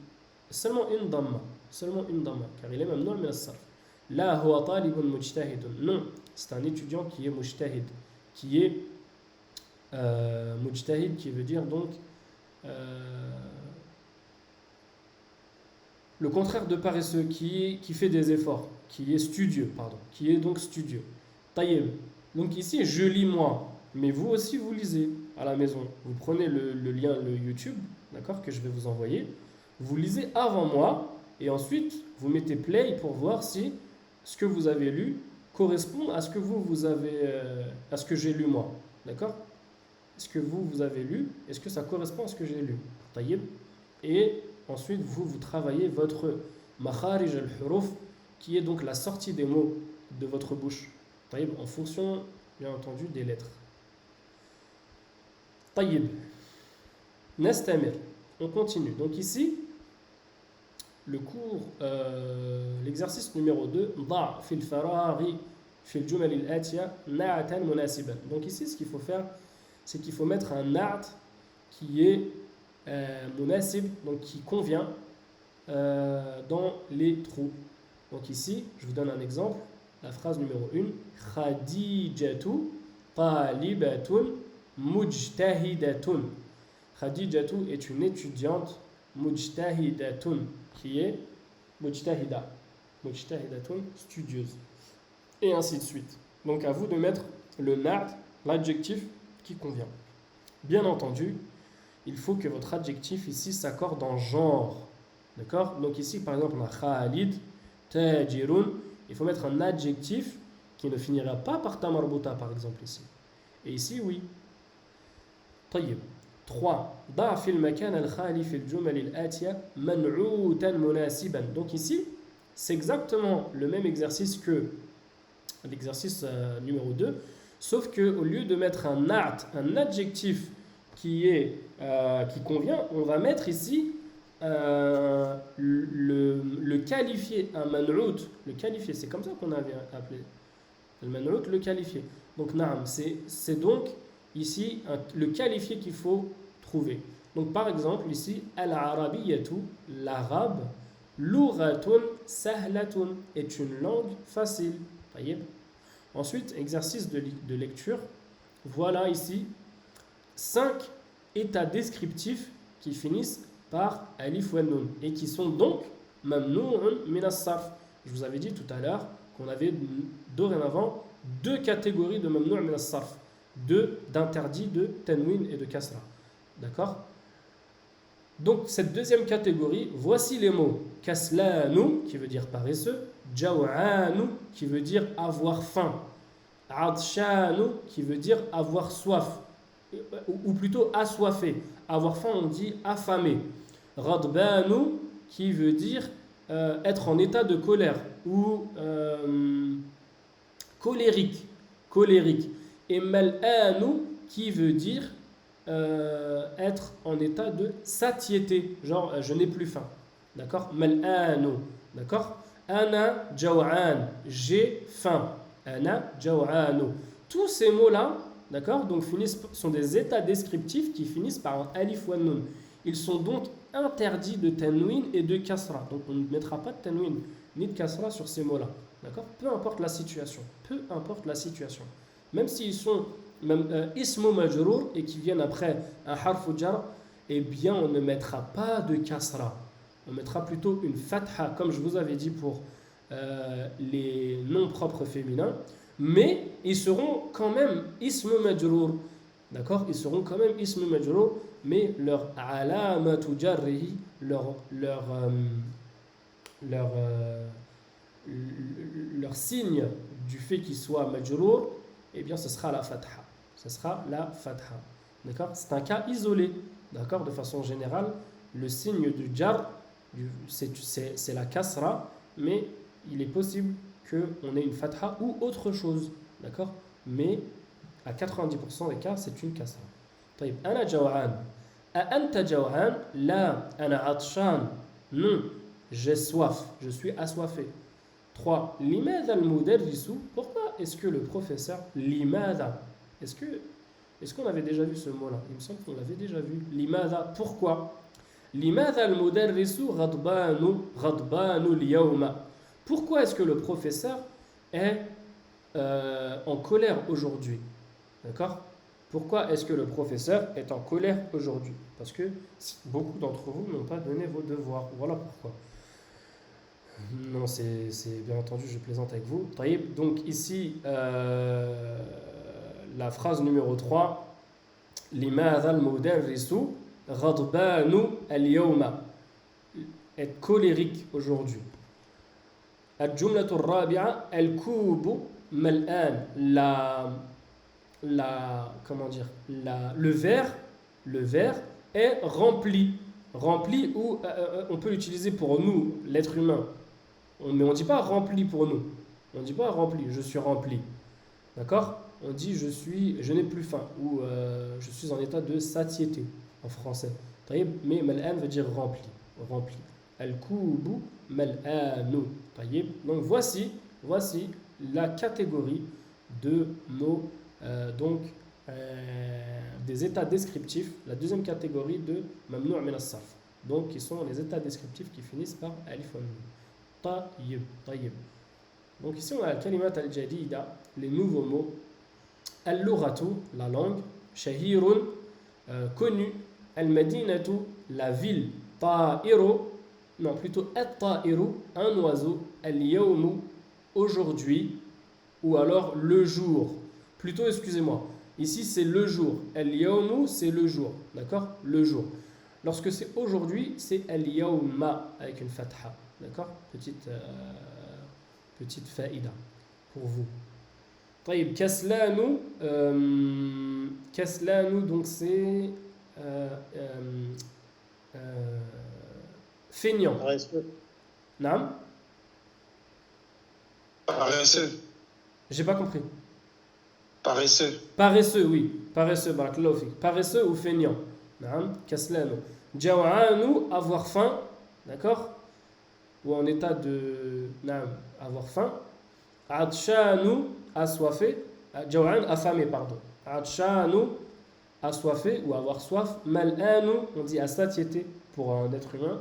seulement une dhamma. Seulement une dhamma. Car il est même non, mais as-sarf. La huwa talibun mujtahidun. Non, c'est un étudiant qui est mujtahid. Qui est mujtahid, qui veut dire donc le contraire de paresseux, qui fait des efforts, qui est studieux, pardon, qui est donc studieux. Taïeb. Donc ici, je lis moi, mais vous aussi vous lisez à la maison. Vous prenez le lien, le YouTube, d'accord, que je vais vous envoyer. Vous lisez avant moi, et ensuite vous mettez play pour voir si ce que vous avez lu correspond à ce que vous avez, à ce que j'ai lu moi, d'accord? Est-ce que vous avez lu? Est-ce que ça correspond à ce que j'ai lu? Taïeb. Et ensuite, vous travaillez votre makharij al-huruf, qui est donc la sortie des mots de votre bouche. Taïeb, en fonction, bien entendu, des lettres. طيب نستمر. On continue. Donc ici, le cours, l'exercice numéro 2, ضع في الفراغ في الجمل الآتية نعتا مناسبا. Donc ici, ce qu'il faut faire, c'est qu'il faut mettre un na'at qui est munasib, donc qui convient dans les trous. Donc ici, je vous donne un exemple. La phrase numéro 1, Khadijatu talibatun mujtahidatun. Khadijatu est une étudiante mujtahidatun qui est mujtahida. Mujtahidatun, studieuse. Et ainsi de suite. Donc à vous de mettre le na'at, l'adjectif qui convient. Bien entendu, il faut que votre adjectif ici s'accorde en genre. D'accord? Donc ici, par exemple, on a Khalid, Tajirun. Il faut mettre un adjectif qui ne finira pas par ta marbuta, par exemple ici. Et ici, oui. طيب. 3. ضع في المكان الخالي في الجمل الآتية منعوتا مناسبا. Donc ici, c'est exactement le même exercice que l'exercice numéro 2, sauf qu'au lieu de mettre un na'at, un adjectif qui convient, on va mettre ici le qualifié, un man'out, le qualifié, c'est comme ça qu'on avait appelé le man'out, le qualifié. Donc na'am, c'est donc ici le qualifié qu'il faut trouver. Donc par exemple ici, al-arabiyyatu, l'arabe, lughatun sahlatun, est une langue facile. Voyez. Ensuite, exercice de lecture. Voilà ici 5 états descriptifs qui finissent par alif wa nun et qui sont donc mamnou'un min as-sarf. Je vous avais dit tout à l'heure qu'on avait dorénavant 2 catégories de mamnou' min as-sarf, d'interdits de tanwin et de kasra. D'accord? Donc cette deuxième catégorie, voici les mots kaslanu qui veut dire paresseux, jaw'anu qui veut dire avoir faim, adshanu qui veut dire avoir soif, ou plutôt assoiffé. Avoir faim, on dit affamé. Radbanu qui veut dire être en état de colère ou colérique. Et mal'anu qui veut dire être en état de satiété, genre je n'ai plus faim. D'accord? Mal'anu. D'accord? Ana jaw'an, j'ai faim. Ana jaw'anu. Tous ces mots-là, d'accord, donc sont des états descriptifs qui finissent par un alif wa nun. Ils sont donc interdits de tanwin et de kasra. Donc on ne mettra pas de tanwin ni de kasra sur ces mots-là. D'accord? Peu importe la situation. Peu importe la situation. Même s'ils sont ismu majrour et qui viennent après un harfu jar, eh bien on ne mettra pas de kasra. On mettra plutôt une fatha, comme je vous avais dit pour les noms propres féminins. Mais ils seront quand même ismu majrour. D'accord? Ils seront quand même ismu majrour, mais leur alamatu jarrihi, leur signe du fait qu'ils soient majrour, eh bien ce sera la fatha. Ce sera la fatha. D'accord? C'est un cas isolé. D'accord? De façon générale, le signe du jar, c'est la kasra, mais il est possible qu'on ait une fatha ou autre chose. D'accord? Mais à 90% des cas, c'est une kasra. طيب, أنا جوعان. أأنت جوعان؟ لا, أنا عطشان. Non, j'ai soif. Je suis assoiffé. 3. لماذا المدرس? Pourquoi est-ce que le professeur? لماذا? Est-ce qu'on avait déjà vu ce mot-là? Il me semble qu'on l'avait déjà vu. لماذا? Pourquoi? لماذا المدرس غضبان اليوم? Pourquoi est-ce que le professeur est en colère aujourd'hui? D'accord? Pourquoi est-ce que le professeur est en colère aujourd'hui? Parce que beaucoup d'entre vous n'ont pas donné vos devoirs. Voilà pourquoi. Non, c'est bien entendu, je plaisante avec vous. Donc ici, la phrase numéro 3. لماذا المدرس غضبان اليوم? Être colérique aujourd'hui. الجملة الرابعة الكوب ملآن. Le verre est rempli. Rempli ou on peut l'utiliser pour nous, l'être humain. Mais on ne dit pas rempli pour nous. On ne dit pas rempli, je suis rempli. D'accord? On dit je n'ai plus faim ou je suis en état de satiété en français. طيب, mais mal'an veut dire rempli. Rempli. Al-kubu mal'anu. طيب. Donc voici la catégorie de mots donc des états descriptifs, la deuxième catégorie de mamnou' min as-sarf. Donc qui sont les états descriptifs qui finissent par alif wa nun. طيب. طيب. Donc ici on a al-kalimat al-jadida, les nouveaux mots. Al-lughatu, la langue. Shahirun, connu. Al-madinatu, la ville. Ta'iru, non plutôt at-ta'iru, un oiseau. Al-yawmu, aujourd'hui. Ou alors le jour. Plutôt, excusez-moi. Ici c'est le jour. Al-yawmu, c'est le jour. D'accord? Le jour. Lorsque c'est aujourd'hui, c'est al-yawma avec une fatha. D'accord? Petite faïda pour vous. طيب, Kaslanu, donc c'est feignant. Paresseux. Naam? Paresseux. J'ai pas compris. Paresseux. Paresseux, oui. Paresseux, barakallahu fik. Paresseux ou feignant. Naam? Kaslanu. Jaw'anu, avoir faim. D'accord? Ou en état de naam, avoir faim. Atshanu, assoiffé. Jaw'an, affamé, pardon. Atshanu, assoiffé ou avoir soif. Mal'anu, on dit à satiété pour un être humain.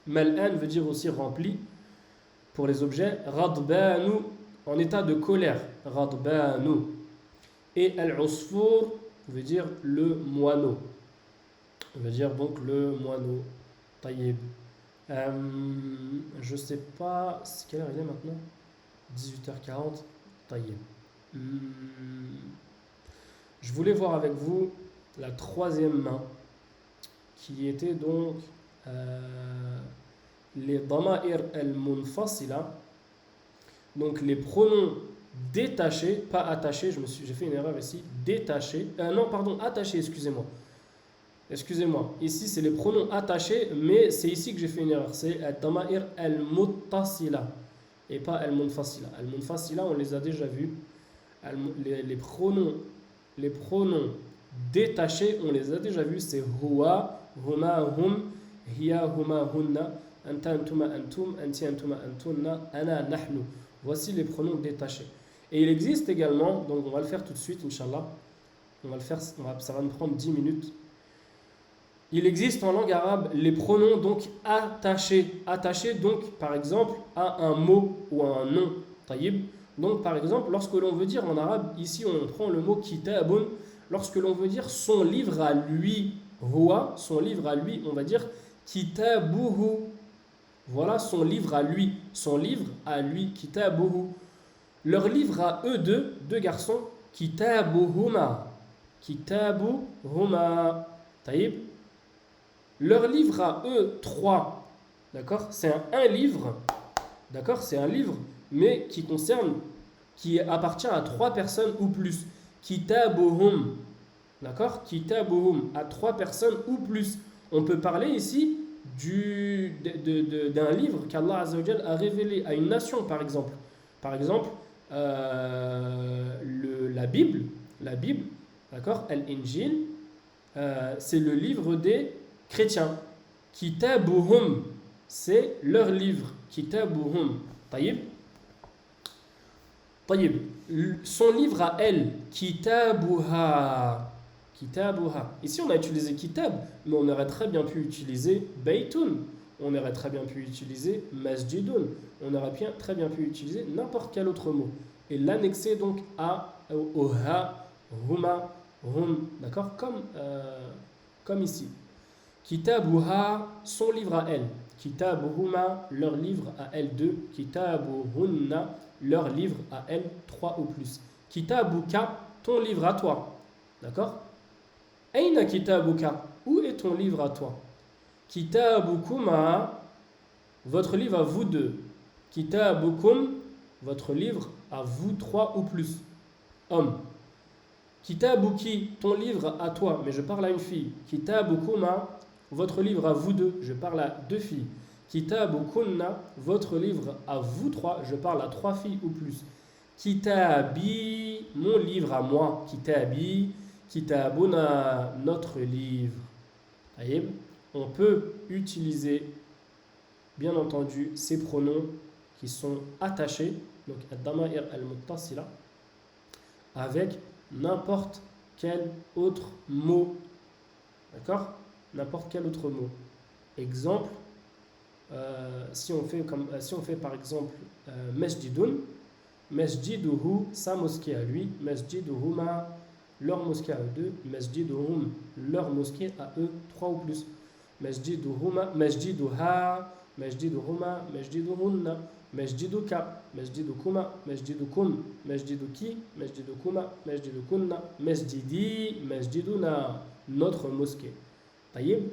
Mal'an veut dire aussi rempli pour les objets. Radbanu, en état de colère. Radbanu. Et al-usfur veut dire le moineau. Veut dire donc le moineau. Taïeb. Je sais pas. Quelle heure il est maintenant? 18h40. Taïeb. Je voulais voir avec vous la troisième main qui était donc les dama'ir al-munfasila, donc les pronoms détachés, pas attachés, j'ai fait une erreur ici, détachés, non pardon, attachés, excusez-moi, ici c'est les pronoms attachés, mais c'est ici que j'ai fait une erreur, c'est al-dama'ir al-muttasila et pas al-munfasila. Al-munfasila, on les a déjà vus, les pronoms détachés, on les a déjà vus, c'est huwa, huma, hum, hiya, huma, hunna, anta, antuma, antum, anti, antuma, antunna, ana, nahnu. Voici les pronoms détachés. Et il existe également, donc on va le faire tout de suite, Inch'Allah. On va le faire, ça va nous prendre 10 minutes. Il existe en langue arabe les pronoms donc attachés. Attachés donc par exemple à un mot ou à un nom. Taïb. Donc par exemple, lorsque l'on veut dire en arabe, ici on prend le mot kitabun, lorsque l'on veut dire son livre à lui, huwa, son livre à lui, on va dire kitabuhu. Voilà son livre à lui, kitabuhu. Leur livre à eux deux garçons, kitabuhuma. Taïb. Leur livre à eux trois, d'accord? C'est un livre, d'accord? C'est un livre, mais qui appartient à trois personnes ou plus. Kitabuhum, d'accord? Kitabuhum, à trois personnes ou plus. On peut parler ici d'un livre qu'Allah Azza wa Jal a révélé à une nation, par exemple. Par exemple, la Bible, d'accord? Al-Injil, c'est le livre des chrétiens. Kitabuhum, c'est leur livre. Kitabuhum. Taïb. Taïb. Son livre à elle. Kitabuha. Ici, on a utilisé kitab, mais on aurait très bien pu utiliser baytun. On aurait très bien pu utiliser masjidun. On aurait très bien pu utiliser n'importe quel autre mot. Et l'annexer donc au ha, huma, hum. D'accord? Comme ici. Kitabuha, son livre à elle. Kitabuhuma, leur livre à elles deux. Kitabuhunna, leur livre à elles trois ou plus. Kitabuka, ton livre à toi. D'accord? Aina kitabuka, où est ton livre à toi? Kitabukuma, votre livre à vous deux. Kitabukum, votre livre à vous trois ou plus. Hommes. Kitabuki, ton livre à toi, mais je parle à une fille. Kitabukuma, votre livre à vous deux, je parle à deux filles. Kitabukunna, votre livre à vous trois, je parle à trois filles ou plus. Kitabi, mon livre à moi, kitabuna, notre livre. Taïb. On peut utiliser, bien entendu, ces pronoms qui sont attachés, donc ad-dama'ir al-muttasila, avec n'importe quel autre mot. D'accord? N'importe quel autre mot. Exemple, si on fait par exemple masjidun, masjiduhu, sa mosquée à lui, masjiduhuma, leur mosquée à eux deux, masjiduhum, leur mosquée à eux trois ou plus, masjiduhuma, masjiduha, masjiduhuma, masjiduhunna, masjiduka, masjidukuma, masjidukum, masjiduki, masjidukuma, masjidukunna, masjidi, masjiduna, notre mosquée. Taïb.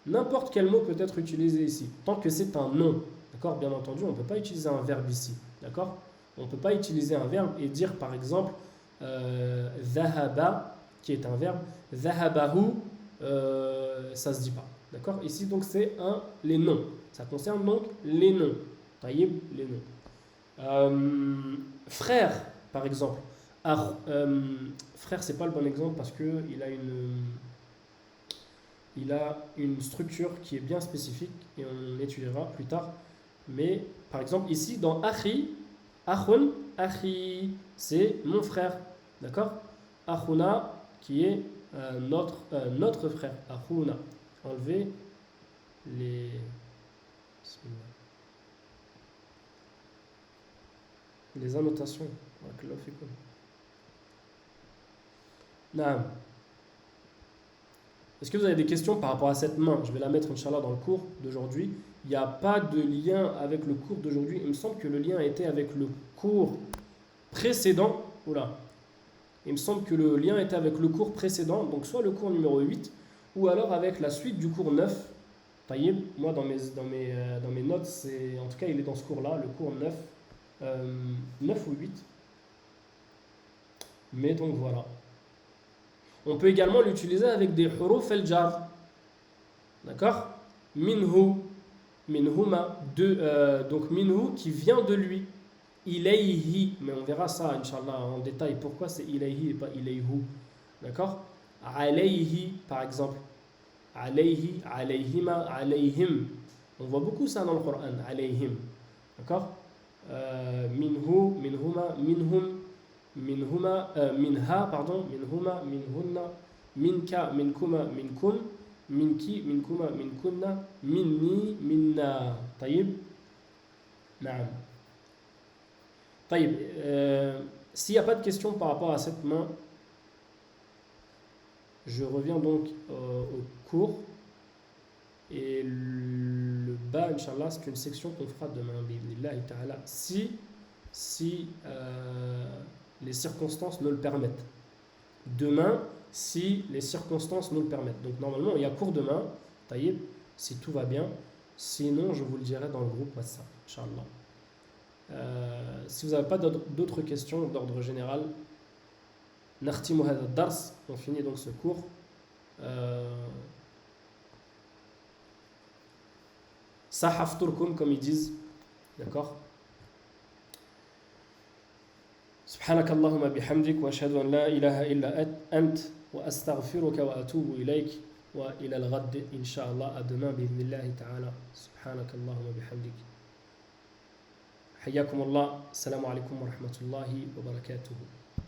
N'importe quel mot peut être utilisé ici, tant que c'est un nom. D'accord? Bien entendu, on ne peut pas utiliser un verbe ici. D'accord? On ne peut pas utiliser un verbe et dire par exemple dhahaba, qui est un verbe, dhahabahu, ça ne se dit pas. D'accord? Ici, donc, c'est les noms. Ça concerne donc les noms. Taïb, les noms. Frère, par exemple. Frère, c'est pas le bon exemple parce qu'il a une structure qui est bien spécifique et on étudiera plus tard. Mais par exemple, ici, dans akhi, akhun, akhi, c'est mon frère. D'accord? Akhuna, qui est notre frère. Akhuna. Enlevez les annotations. Naam. Est-ce que vous avez des questions par rapport à cette main? Je vais la mettre, Inch'Allah, dans le cours d'aujourd'hui. Il n'y a pas de lien avec le cours d'aujourd'hui. Il me semble que le lien était avec le cours précédent. Oula. Il me semble que le lien était avec le cours précédent, donc soit le cours numéro 8, ou alors avec la suite du cours 9. Taïb, moi, dans mes notes, en tout cas, il est dans ce cours-là, le cours 9. 9 ou 8. Mais donc, voilà. On peut également l'utiliser avec des huruf al-jar. D'accord? Minhu, minhuma, donc minhu qui vient de lui. Ilayhi, mais on verra ça, Inch'Allah, en détail. Pourquoi c'est ilayhi et pas ilayhu? D'accord? Alayhi, par exemple. Alayhi, alayhima, alayhim. On voit beaucoup ça dans le Coran. Alayhim. D'accord? Minhu, minhuma, minhum. Minhuma, minha, pardon, minhuma, minhunna, minka, minkuma, minkun, minki, minkuma, minkunna, minni, minna. Taïb. Naam. Taïb. S'il n'y a pas de questions par rapport à cette main, je reviens donc au cours. Et le bas, Inch'Allah, c'est une section qu'on fera demain. Bi'idhnillahi ta'ala. Si les circonstances nous le permettent. Demain, si les circonstances nous le permettent. Donc normalement, il y a cours demain, taïb, si tout va bien. Sinon, je vous le dirai dans le groupe WhatsApp, Inch'Allah. Si vous n'avez pas d'autres questions d'ordre général, nartimu hadha dars, on finit donc ce cours. Sahafturkum, comme ils disent. D'accord? سبحانك اللهم بحمدك واشهد ان لا اله الا انت واستغفرك واتوب اليك والى الغد ان شاء الله. À demain باذن الله تعالى. سبحانك اللهم بحمدك. حياكم الله. السلام عليكم ورحمه الله وبركاته.